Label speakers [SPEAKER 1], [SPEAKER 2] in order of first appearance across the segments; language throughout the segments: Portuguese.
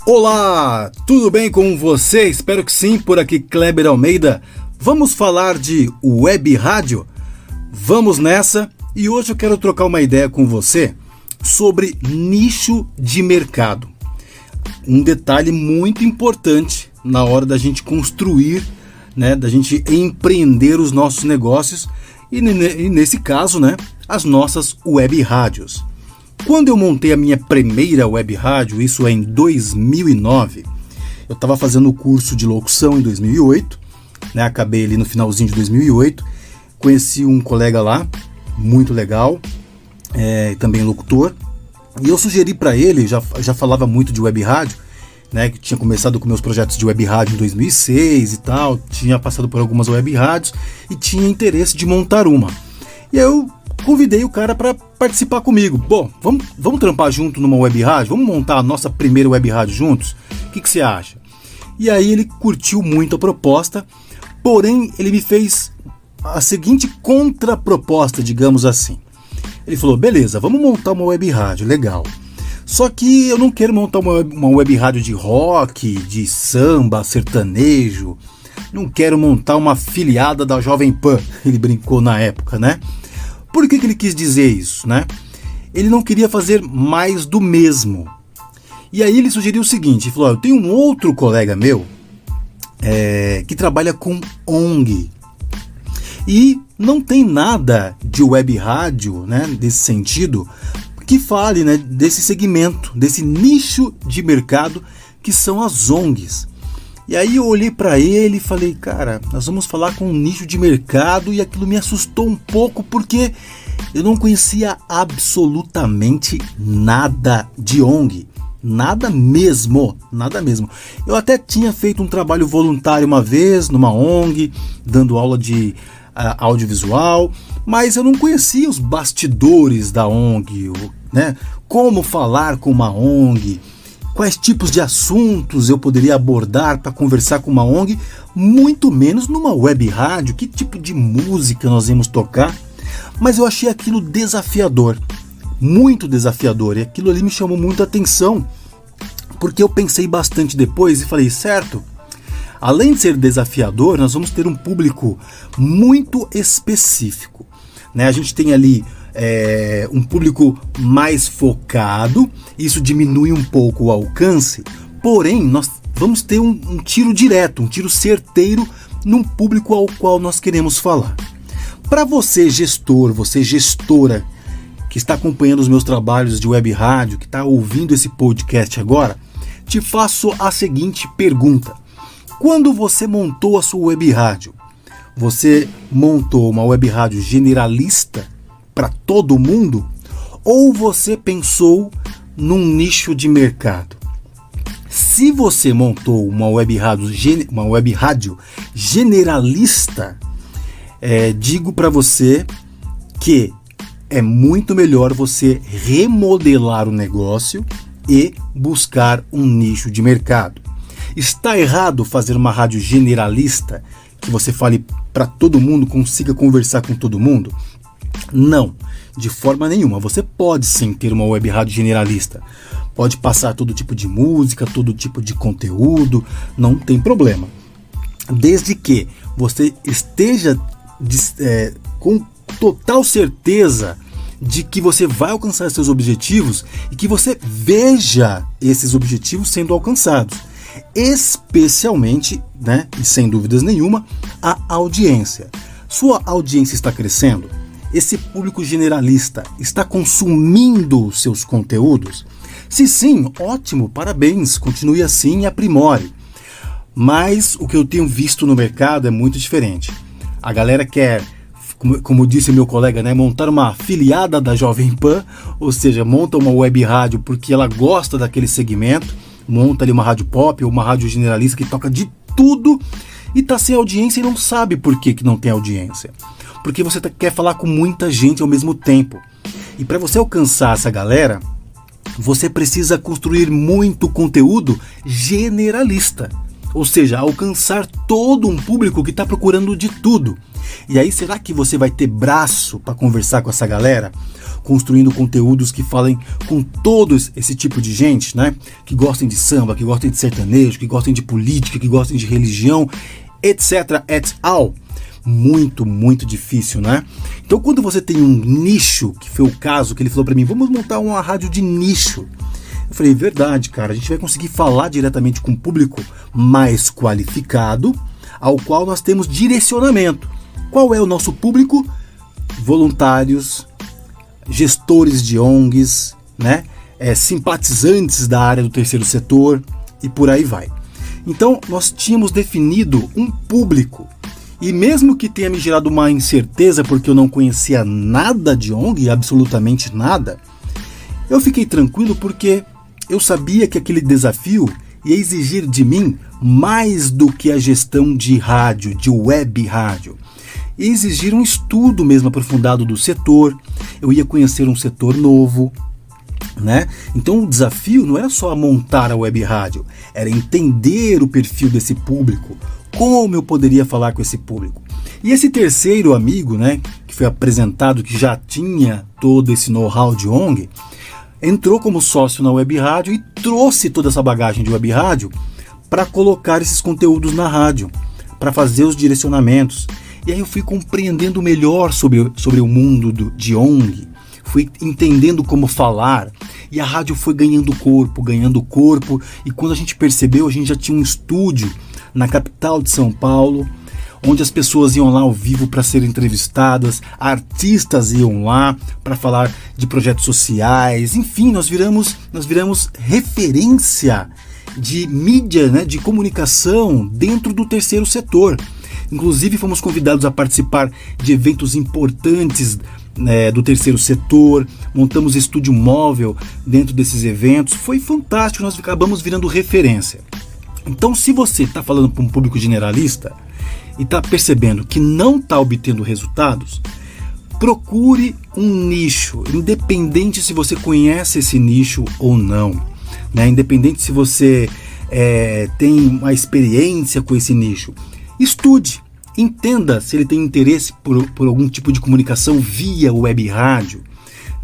[SPEAKER 1] Olá, tudo bem com você? Espero que sim, por aqui Kleber Almeida. Vamos falar de web rádio? Vamos nessa, e hoje eu quero trocar uma ideia com você sobre nicho de mercado. Um detalhe muito importante na hora da gente construir, da gente empreender os nossos negócios e nesse caso, as nossas web rádios. Quando eu montei a minha primeira web rádio, isso é em 2009, eu estava fazendo o curso de locução em 2008, acabei ali no finalzinho de 2008, conheci um colega lá, muito legal, também locutor, e eu sugeri para ele, já falava muito de web rádio, que tinha começado com meus projetos de web rádio em 2006 e tal, tinha passado por algumas web rádios e tinha interesse de montar uma. E eu convidei o cara para participar comigo. Bom, vamos trampar junto numa web rádio? Vamos montar a nossa primeira web rádio juntos? O que você acha? E aí ele curtiu muito a proposta, porém ele me fez a seguinte contraproposta, digamos assim. Ele falou, beleza, vamos montar uma web rádio, legal. Só que eu não quero montar uma web rádio de rock, de samba, sertanejo. Não quero montar uma afiliada da Jovem Pan. Ele brincou na época, Por que ele quis dizer isso, Ele não queria fazer mais do mesmo. E aí ele sugeriu o seguinte, ele falou, eu tenho um outro colega meu que trabalha com ONG. E não tem nada de web rádio, desse sentido, que fale desse segmento, desse nicho de mercado que são as ONGs. E aí eu olhei para ele e falei, cara, nós vamos falar com um nicho de mercado, e aquilo me assustou um pouco porque eu não conhecia absolutamente nada de ONG, nada mesmo. Eu até tinha feito um trabalho voluntário uma vez numa ONG, dando aula de audiovisual, mas eu não conhecia os bastidores da ONG, como falar com uma ONG, quais tipos de assuntos eu poderia abordar para conversar com uma ONG, muito menos numa web rádio, que tipo de música nós íamos tocar. Mas eu achei aquilo desafiador, muito desafiador, e aquilo ali me chamou muito a atenção, porque eu pensei bastante depois e falei, certo, além de ser desafiador, nós vamos ter um público muito específico. A gente tem ali um público mais focado, isso diminui um pouco o alcance, porém nós vamos ter um tiro direto, um tiro certeiro num público ao qual nós queremos falar. Para você gestor, você gestora que está acompanhando os meus trabalhos de web rádio, que está ouvindo esse podcast agora, te faço a seguinte pergunta. Quando você montou a sua web rádio, você montou uma web rádio generalista para todo mundo, ou você pensou num nicho de mercado? Se você montou uma web rádio generalista, digo para você que é muito melhor você remodelar o negócio e buscar um nicho de mercado. Está errado fazer uma rádio generalista, que você fale para todo mundo, consiga conversar com todo mundo? Não, de forma nenhuma. Você pode sim ter uma web rádio generalista. Pode passar todo tipo de música, todo tipo de conteúdo, não tem problema. Desde que você esteja com total certeza de que você vai alcançar seus objetivos e que você veja esses objetivos sendo alcançados. Especialmente, e sem dúvidas nenhuma, a audiência. Sua audiência está crescendo? Esse público generalista está consumindo seus conteúdos? Se sim, ótimo, parabéns, continue assim e aprimore. Mas o que eu tenho visto no mercado é muito diferente. A galera quer, como disse meu colega, montar uma afiliada da Jovem Pan, ou seja, monta uma web rádio porque ela gosta daquele segmento, monta ali uma rádio pop ou uma rádio generalista que toca de tudo e tá sem audiência e não sabe por que não tem audiência. Porque você quer falar com muita gente ao mesmo tempo. E para você alcançar essa galera, você precisa construir muito conteúdo generalista. Ou seja, alcançar todo um público que está procurando de tudo. E aí, será que você vai ter braço para conversar com essa galera? Construindo conteúdos que falem com todo esse tipo de gente, né? Que gostem de samba, que gostem de sertanejo, que gostem de política, que gostem de religião, etc, et al. Muito, muito difícil, né? Então, quando você tem um nicho, que foi o caso que ele falou para mim, vamos montar uma rádio de nicho. Eu falei, verdade, cara, a gente vai conseguir falar diretamente com um público mais qualificado, ao qual nós temos direcionamento. Qual é o nosso público? Voluntários, gestores de ONGs, né? Simpatizantes da área do terceiro setor e por aí vai. Então, nós tínhamos definido um público. E mesmo que tenha me gerado uma incerteza porque eu não conhecia nada de ONG, absolutamente nada, eu fiquei tranquilo porque eu sabia que aquele desafio ia exigir de mim mais do que a gestão de rádio, de web rádio. Ia exigir um estudo mesmo aprofundado do setor, eu ia conhecer um setor novo, né? Então o desafio não era só montar a web rádio, era entender o perfil desse público, como eu poderia falar com esse público. E esse terceiro amigo, né, que foi apresentado, que já tinha todo esse know-how de ONG, entrou como sócio na web rádio e trouxe toda essa bagagem de web rádio para colocar esses conteúdos na rádio, para fazer os direcionamentos. E aí eu fui compreendendo melhor sobre o mundo de ONG, fui entendendo como falar, e a rádio foi ganhando corpo, e quando a gente percebeu, a gente já tinha um estúdio na capital de São Paulo, onde as pessoas iam lá ao vivo para serem entrevistadas, artistas iam lá para falar de projetos sociais, enfim, nós viramos referência de mídia, né, de comunicação dentro do terceiro setor. Inclusive fomos convidados a participar de eventos importantes do terceiro setor, montamos estúdio móvel dentro desses eventos, foi fantástico, nós acabamos virando referência. Então, se você está falando para um público generalista e está percebendo que não está obtendo resultados, procure um nicho, independente se você conhece esse nicho ou não, né? Independente se você tem uma experiência com esse nicho. Estude, entenda se ele tem interesse por algum tipo de comunicação via web rádio,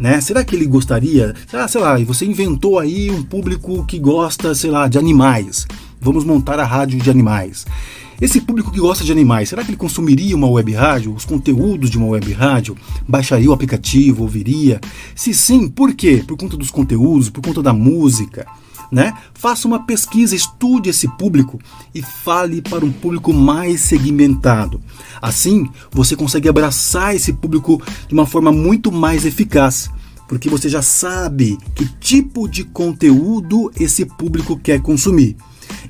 [SPEAKER 1] né? Será que ele gostaria, sei lá, você inventou aí um público que gosta, sei lá, de animais, vamos montar a rádio de animais. Esse público que gosta de animais, será que ele consumiria uma web rádio, os conteúdos de uma web rádio, baixaria o aplicativo, ouviria? Se sim, por quê? Por conta dos conteúdos, por conta da música, né? Faça uma pesquisa, estude esse público e fale para um público mais segmentado. Assim, você consegue abraçar esse público de uma forma muito mais eficaz, porque você já sabe que tipo de conteúdo esse público quer consumir.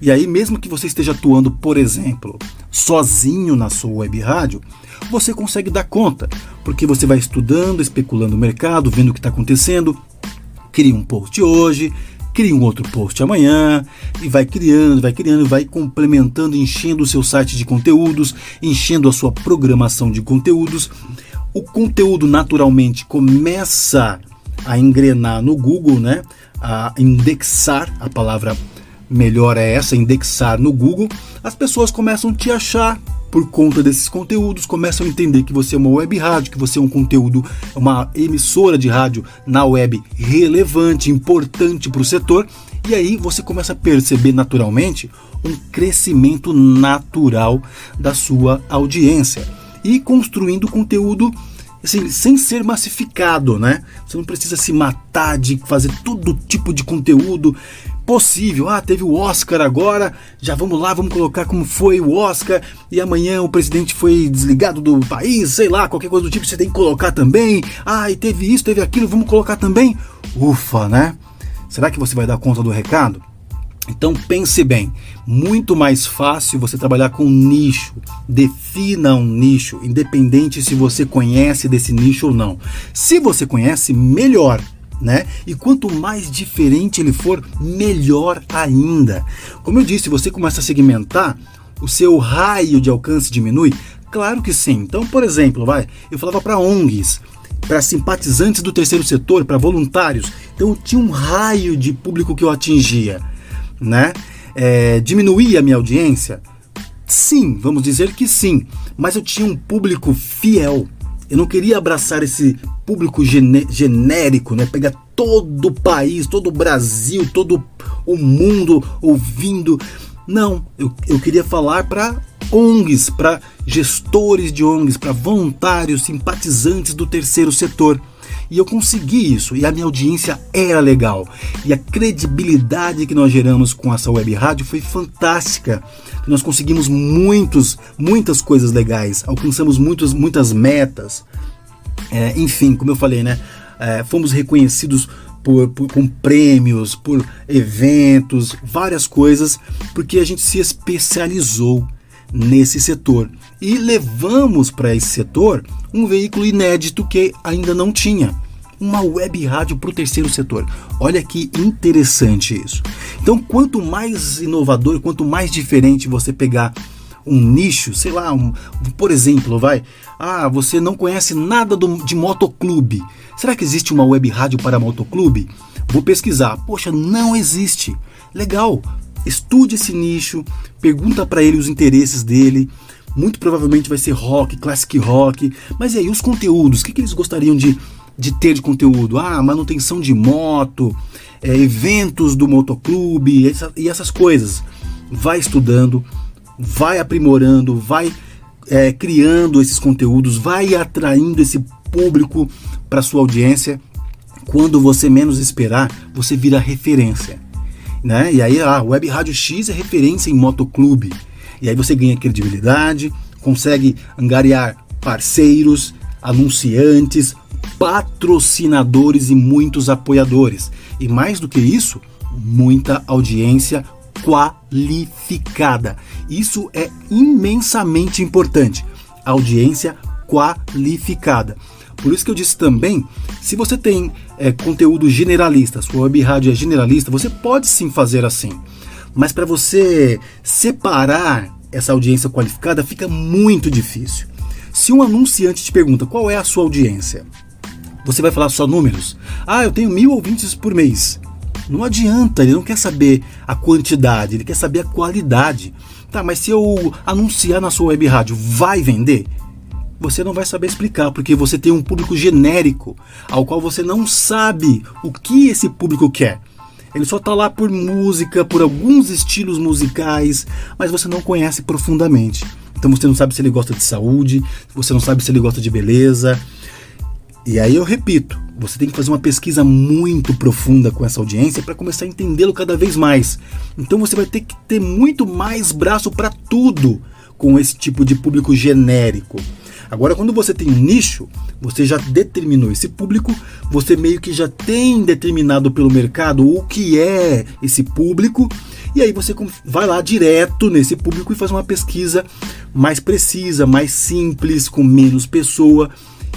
[SPEAKER 1] E aí, mesmo que você esteja atuando, por exemplo, sozinho na sua web rádio, você consegue dar conta, porque você vai estudando, especulando o mercado, vendo o que está acontecendo, cria um post hoje, cria um outro post amanhã, e vai criando, vai complementando, enchendo o seu site de conteúdos, enchendo a sua programação de conteúdos. O conteúdo naturalmente começa a engrenar no Google, né? A indexar, a palavra melhor é essa, indexar no Google. As pessoas começam a te achar por conta desses conteúdos, começam a entender que você é uma web rádio, que você é um conteúdo, uma emissora de rádio na web relevante, importante para o setor, e aí você começa a perceber naturalmente um crescimento natural da sua audiência e construindo conteúdo assim, sem ser massificado, né? Você não precisa se matar de fazer todo tipo de conteúdo possível. Teve o Oscar agora, já vamos lá, vamos colocar como foi o Oscar, e amanhã o presidente foi desligado do país, sei lá, qualquer coisa do tipo, você tem que colocar também. E teve isso, teve aquilo, vamos colocar também. Ufa, né? Será que você vai dar conta do recado? Então pense bem, muito mais fácil você trabalhar com nicho. Defina um nicho, independente se você conhece desse nicho ou não. Se você conhece, melhor, né? E quanto mais diferente ele for, melhor ainda. Como eu disse, você começa a segmentar, o seu raio de alcance diminui? Claro que sim. Então, por exemplo, eu falava para ONGs, para simpatizantes do terceiro setor, para voluntários. Então eu tinha um raio de público que eu atingia, né? diminuir a minha audiência? Sim, vamos dizer que sim, mas eu tinha um público fiel. Eu não queria abraçar esse público genérico, né? Pegar todo o país, todo o Brasil, todo o mundo ouvindo. Não, eu queria falar para ONGs, para gestores de ONGs, para voluntários, simpatizantes do terceiro setor. E eu consegui isso, e a minha audiência era legal. E a credibilidade que nós geramos com essa web rádio foi fantástica. Nós conseguimos muitas coisas legais, alcançamos muitas metas. Enfim, como eu falei, né? Fomos reconhecidos com prêmios, por eventos, várias coisas, porque a gente se especializou nesse setor. E levamos para esse setor um veículo inédito que ainda não tinha. Uma web rádio para o terceiro setor. Olha que interessante isso. Então, quanto mais inovador, quanto mais diferente você pegar um nicho, sei lá, por exemplo, você não conhece nada de motoclube. Será que existe uma web rádio para motoclube? Vou pesquisar. Poxa, não existe. Legal. Estude esse nicho, pergunta para ele os interesses dele. Muito provavelmente vai ser rock, classic rock. Mas e aí, os conteúdos? O que eles gostariam de ter de conteúdo? Manutenção de moto, eventos do motoclube e essas coisas. Vai estudando, vai aprimorando, vai criando esses conteúdos, vai atraindo esse público para sua audiência. Quando você menos esperar, você vira referência, né? E aí a Web Rádio X é referência em motoclube. E aí você ganha credibilidade, consegue angariar parceiros, anunciantes, patrocinadores e muitos apoiadores. E mais do que isso, muita audiência qualificada. Isso é imensamente importante. Audiência qualificada. Por isso que eu disse também, se você tem conteúdo generalista, sua web rádio é generalista, você pode sim fazer assim. Mas para você separar essa audiência qualificada fica muito difícil. Se um anunciante te pergunta qual é a sua audiência, você vai falar só números? Eu tenho 1.000 ouvintes por mês. Não adianta, ele não quer saber a quantidade, ele quer saber a qualidade. Tá, mas se eu anunciar na sua web rádio, vai vender? Você não vai saber explicar, porque você tem um público genérico, ao qual você não sabe o que esse público quer. Ele só está lá por música, por alguns estilos musicais, mas você não conhece profundamente. Então você não sabe se ele gosta de saúde, você não sabe se ele gosta de beleza. E aí eu repito, você tem que fazer uma pesquisa muito profunda com essa audiência para começar a entendê-lo cada vez mais. Então você vai ter que ter muito mais braço para tudo com esse tipo de público genérico. Agora, quando você tem um nicho, você já determinou esse público, você meio que já tem determinado pelo mercado o que é esse público, e aí você vai lá direto nesse público e faz uma pesquisa mais precisa, mais simples, com menos pessoa,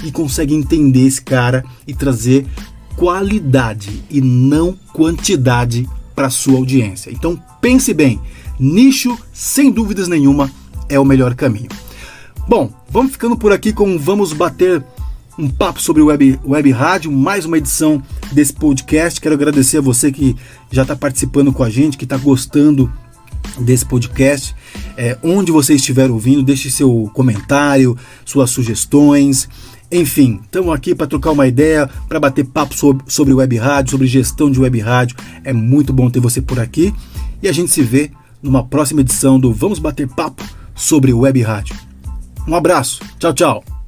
[SPEAKER 1] e consegue entender esse cara e trazer qualidade e não quantidade para sua audiência. Então pense bem, nicho, sem dúvidas nenhuma, é o melhor caminho. Bom, vamos ficando por aqui com Vamos Bater um Papo sobre web rádio, mais uma edição desse podcast. Quero agradecer a você que já está participando com a gente, que está gostando desse podcast. Onde você estiver ouvindo, deixe seu comentário, suas sugestões. Enfim, estamos aqui para trocar uma ideia, para bater papo sobre web rádio, sobre gestão de web rádio. É muito bom ter você por aqui. E a gente se vê numa próxima edição do Vamos Bater Papo sobre web rádio. Um abraço, tchau, tchau.